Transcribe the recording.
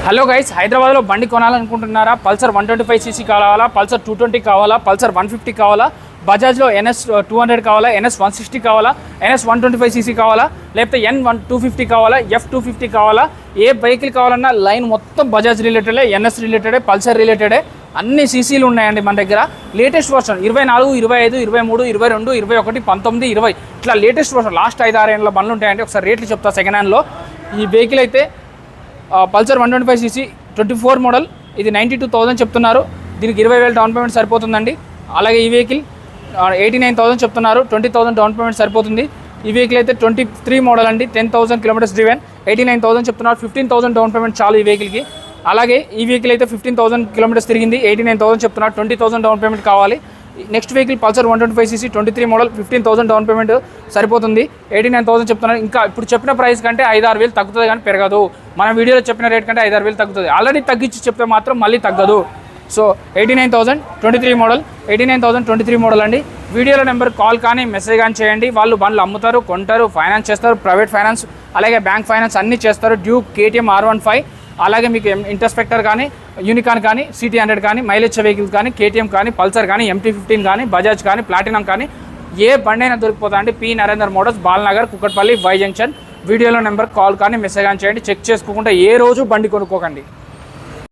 Hello guys, హైదరాబాద్లో బండి కొనాలనుకుంటున్నారా? Pulsar 125cc కావాలా, పల్సర్ 220 కావాలా, పల్సర్ 150 కావాలా, బజాజ్లో NS 200 కావాలా, NS 160 కావాలా, NS 125cc కావాలా, లేకపోతే N250 కావాలా, F250 కావాలా? ఏ వెహికల్ కావాలన్నా లైన్ మొత్తం బజాజ్ రిలేటెడే, NS రిలేటెడే, పల్సర్ రిలేటెడే, అన్ని సీసీలు ఉన్నాయండి మన దగ్గర. లేటెస్ట్ వర్షన్ 24, 25, 23, 22, 21, 19, 20 ఇట్లా లేటెస్ట్ వర్షన్ లాస్ట్ 5-6 ఏళ్ళ బండ్లు ఉంటాయండి. ఒకసారి రేట్లు చెప్తా. సెకండ్ హ్యాండ్లో ఈ వెహికల్ అయితే పల్సర్ 125cc 24 మోడల్, ఇది 92,000 చెప్తున్నారు. దీనికి 20,000 డౌన్ పేమెంట్ సరిపోతుందండి. అలాగే ఈ వెహికల్ 89,000 చెప్తున్నారు, 20,000 డౌన్ పేమెంట్ సరిపోతుంది. ఈ వెహికల్ అయితే 23 మోడల్ అండి, 10,000 కిలోమీటర్స్ డ్రివెన్, 89,000 చెప్తున్నారు, 15,000 డౌన్ పేమెంట్ చాలు ఈ వెహికల్కి. అలాగే ఈ వెహికల్ అయితే 15,000 కిలోమీటర్స్ తిరిగింది, 89,000 చెప్తున్నారు, 20,000 డౌన్ పేమెంట్ కావాలి. Next vehicle Pulsar 125cc 23 model, 15,000 down payment సరిపోతుంది, 89,000 చెప్తున్నారు. ఇంకా ఇప్పుడు చెప్పిన ప్రైస్ కంటే 5-6 వేలు తగ్గుతుంది కానీ పెరగదు. మన వీడియోలో చెప్పిన రేట్ కంటే 5-6 వేలు తగ్గుతుంది. ఆల్రెడీ తగ్గించి చెప్తే మాత్రం మళ్ళీ తగ్గదు. సో 89,000 23 మోడల్, 89,000 23 మోడల్ అండి. వీడియోలో నెంబర్ కాల్ కానీ మెసేజ్ కానీ చేయండి. వాళ్ళు బండ్లు అమ్ముతారు, కొంటారు, ఫైనాన్స్ చేస్తారు, ప్రైవేట్ ఫైనాన్స్ అలాగే బ్యాంక్ ఫైనాన్స్ అన్నీ చేస్తారు. డ్యూక్, KTM R15, అలాగే మీకు ఇంటర్స్పెక్టర్ కానీ, యూనికాన్ కానీ, CT100 కానీ, మైలేజ్ వెహికల్స్ కానీ, KTM కానీ, పల్సర్ కానీ, MT-15 కానీ, బజాజ్ కానీ, ప్లాటినం కానీ ఏ బండి అయినా దొరికిపోతా అండి. P. Narender Motors, Balnagar, Kukatpally, Y junction. వీడియోలో నెంబర్ కాల్ కానీ మెసేజ్ కానీ చేయండి. చెక్ చేసుకోకుండా ఏ రోజు బండి కొనుక్కోకండి.